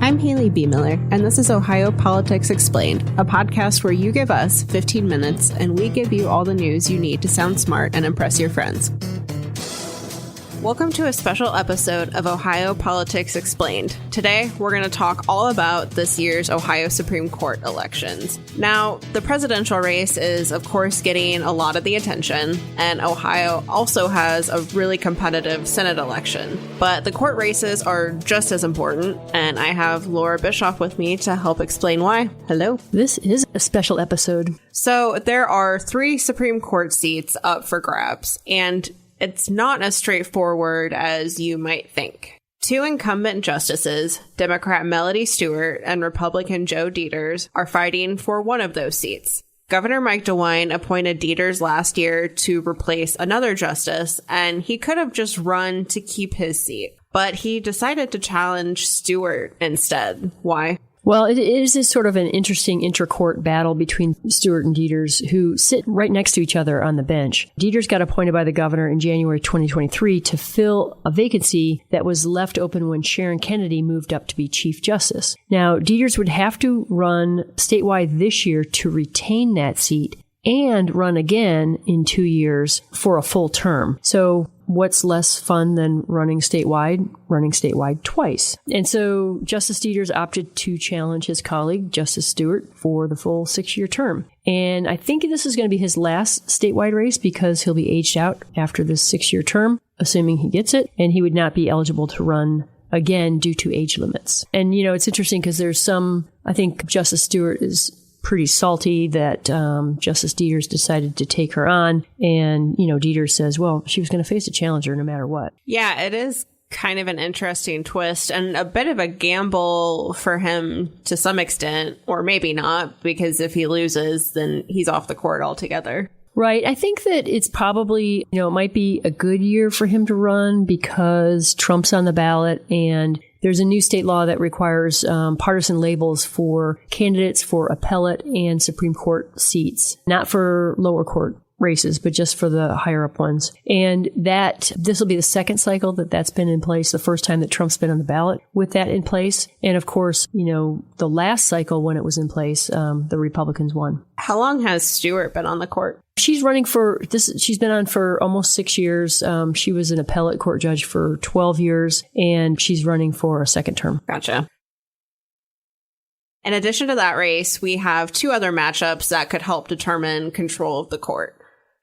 I'm Haley B. Miller, and this is Ohio Politics Explained, a podcast where you give us 15 minutes and we give you all the news you need to sound smart and impress your friends. Welcome to a special episode of Ohio Politics Explained. Today, we're going to talk all about this year's Ohio Supreme Court elections. Now, the presidential race is, of course, getting a lot of the attention, and Ohio also has a really competitive Senate election. But the court races are just as important, and I have Laura Bischoff with me to help explain why. Hello. This is a special episode. So, there are 3 Supreme Court seats up for grabs, and it's not as straightforward as you might think. 2 incumbent justices, Democrat Melody Stewart and Republican Joe Deters, are fighting for one of those seats. Governor Mike DeWine appointed Deters last year to replace another justice, and he could have just run to keep his seat. But he decided to challenge Stewart instead. Why? Well, it is a sort of an interesting inter-court battle between Stewart and Deters, who sit right next to each other on the bench. Deters got appointed by the governor in January 2023 to fill a vacancy that was left open when Sharon Kennedy moved up to be Chief Justice. Now, Deters would have to run statewide this year to retain that seat and run again in 2 years for a full term. So what's less fun than running statewide? Running statewide twice. And so Justice Deters opted to challenge his colleague, Justice Stewart, for the full 6-year term. And I think this is going to be his last statewide race because he'll be aged out after this 6-year term, assuming he gets it, and he would not be eligible to run again due to age limits. And, you know, it's interesting because there's I think Justice Stewart is pretty salty that Justice Deters decided to take her on. And, you know, Deters says, well, she was going to face a challenger no matter what. Yeah, it is kind of an interesting twist and a bit of a gamble for him to some extent, or maybe not, because if he loses, then he's off the court altogether. Right. I think that it's probably, it might be a good year for him to run because Trump's on the ballot and there's a new state law that requires partisan labels for candidates for appellate and Supreme Court seats, not for lower court races, but just for the higher up ones. And this will be the second cycle that's been in place, the first time that Trump's been on the ballot with that in place. And of course, the last cycle when it was in place, the Republicans won. How long has Stewart been on the court? She's running for this. She's been on for almost 6 years. She was an appellate court judge for 12 years, and she's running for a second term. Gotcha. In addition to that race, we have 2 other matchups that could help determine control of the court.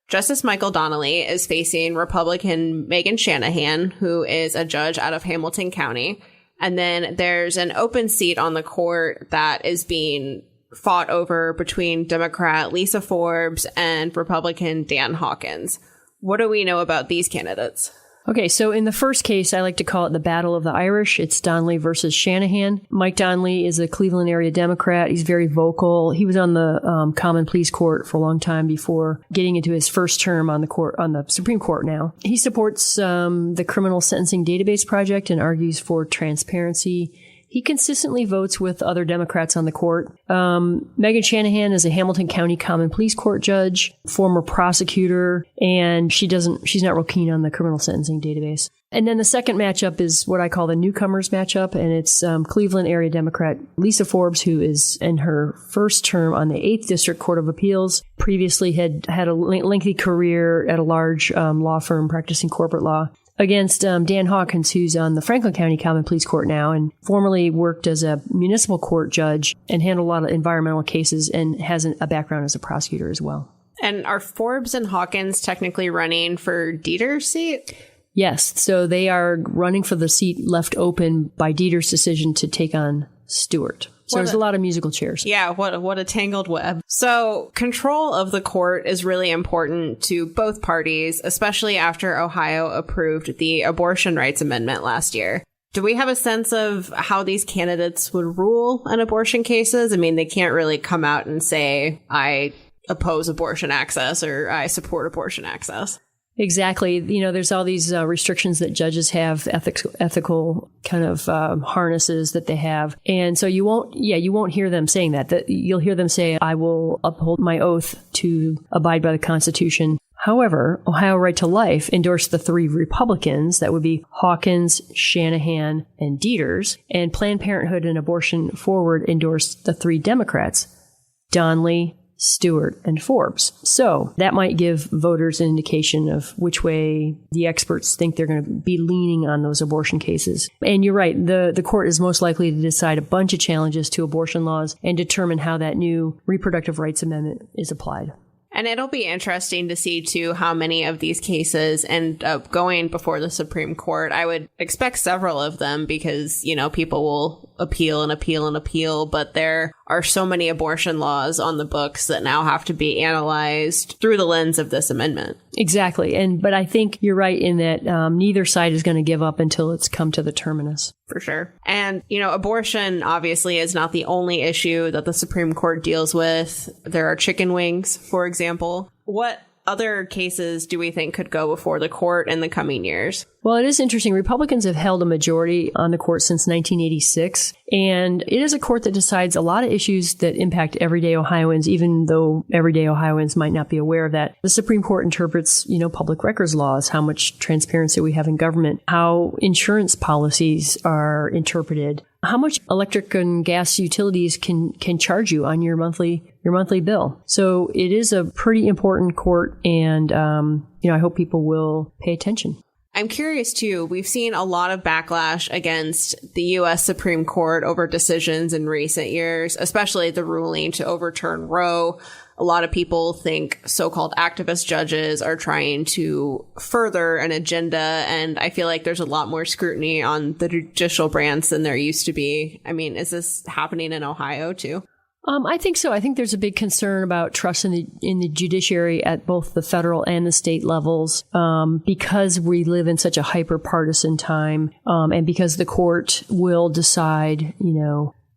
Justice Michael Donnelly is facing Republican Megan Shanahan, who is a judge out of Hamilton County. And then there's an open seat on the court that is being fought over between Democrat Lisa Forbes and Republican Dan Hawkins. What do we know about these candidates? Okay, so in the first case, I like to call it the Battle of the Irish. It's Donnelly versus Shanahan. Mike Donnelly is a Cleveland area Democrat. He's very vocal. He was on the Common Pleas Court for a long time before getting into his first term on the Supreme Court now. He supports the Criminal Sentencing Database Project and argues for transparency. He consistently votes with other Democrats on the court. Megan Shanahan is a Hamilton County Common Pleas Court judge, former prosecutor, and she's not real keen on the criminal sentencing database. And then the second matchup is what I call the newcomers matchup, and it's Cleveland area Democrat Lisa Forbes, who is in her first term on the 8th District Court of Appeals, previously had a lengthy career at a large law firm practicing corporate law, against Dan Hawkins, who's on the Franklin County Common Pleas Court now and formerly worked as a municipal court judge and handled a lot of environmental cases and has a background as a prosecutor as well. And are Forbes and Hawkins technically running for Deters' seat? Yes. So they are running for the seat left open by Deters' decision to take on Stewart. So there's a lot of musical chairs. Yeah, what a tangled web. So control of the court is really important to both parties, especially after Ohio approved the abortion rights amendment last year. Do we have a sense of how these candidates would rule on abortion cases? I mean, they can't really come out and say, I oppose abortion access or I support abortion access. Exactly. There's all these restrictions that judges have, ethical kind of harnesses that they have. And so you won't hear them saying that. You'll hear them say, I will uphold my oath to abide by the Constitution. However, Ohio Right to Life endorsed the 3 Republicans, that would be Hawkins, Shanahan, and Dieters, and Planned Parenthood and Abortion Forward endorsed the 3 Democrats, Donnelly, Stewart, and Forbes. So that might give voters an indication of which way the experts think they're going to be leaning on those abortion cases. And you're right, the court is most likely to decide a bunch of challenges to abortion laws and determine how that new reproductive rights amendment is applied. And it'll be interesting to see, too, how many of these cases end up going before the Supreme Court. I would expect several of them because, people will appeal and appeal and appeal. But there are so many abortion laws on the books that now have to be analyzed through the lens of this amendment. Exactly. But I think you're right in that neither side is going to give up until it's come to the terminus. For sure. And, abortion obviously is not the only issue that the Supreme Court deals with. There are chicken wings, for example. What other cases do we think could go before the court in the coming years? Well, it is interesting. Republicans have held a majority on the court since 1986, and it is a court that decides a lot of issues that impact everyday Ohioans, even though everyday Ohioans might not be aware of that. The Supreme Court interprets, public records laws, how much transparency we have in government, how insurance policies are interpreted, how much electric and gas utilities can charge you on your monthly bill. So it is a pretty important court, and I hope people will pay attention. I'm curious, too. We've seen a lot of backlash against the U.S. Supreme Court over decisions in recent years, especially the ruling to overturn Roe. A lot of people think so-called activist judges are trying to further an agenda, and I feel like there's a lot more scrutiny on the judicial branch than there used to be. I mean, is this happening in Ohio, too? I think so. I think there's a big concern about trust in the judiciary at both the federal and the state levels, because we live in such a hyper-partisan time, and because the court will decide,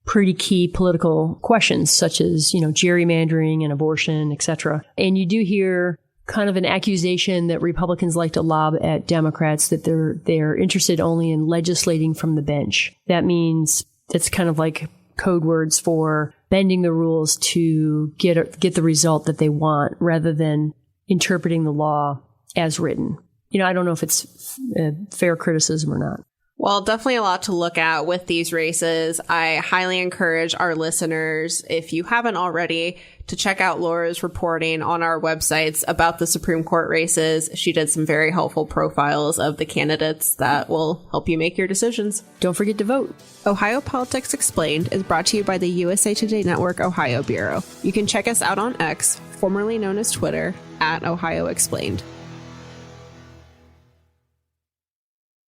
pretty key political questions such as, gerrymandering and abortion, etc. And you do hear kind of an accusation that Republicans like to lob at Democrats that they're interested only in legislating from the bench. That means it's kind of like code words for bending the rules to get the result that they want rather than interpreting the law as written. I don't know if it's fair criticism or not. Well, definitely a lot to look at with these races. I highly encourage our listeners, if you haven't already, to check out Laura's reporting on our websites about the Supreme Court races. She did some very helpful profiles of the candidates that will help you make your decisions. Don't forget to vote. Ohio Politics Explained is brought to you by the USA Today Network Ohio Bureau. You can check us out on X, formerly known as Twitter, @Ohio Explained.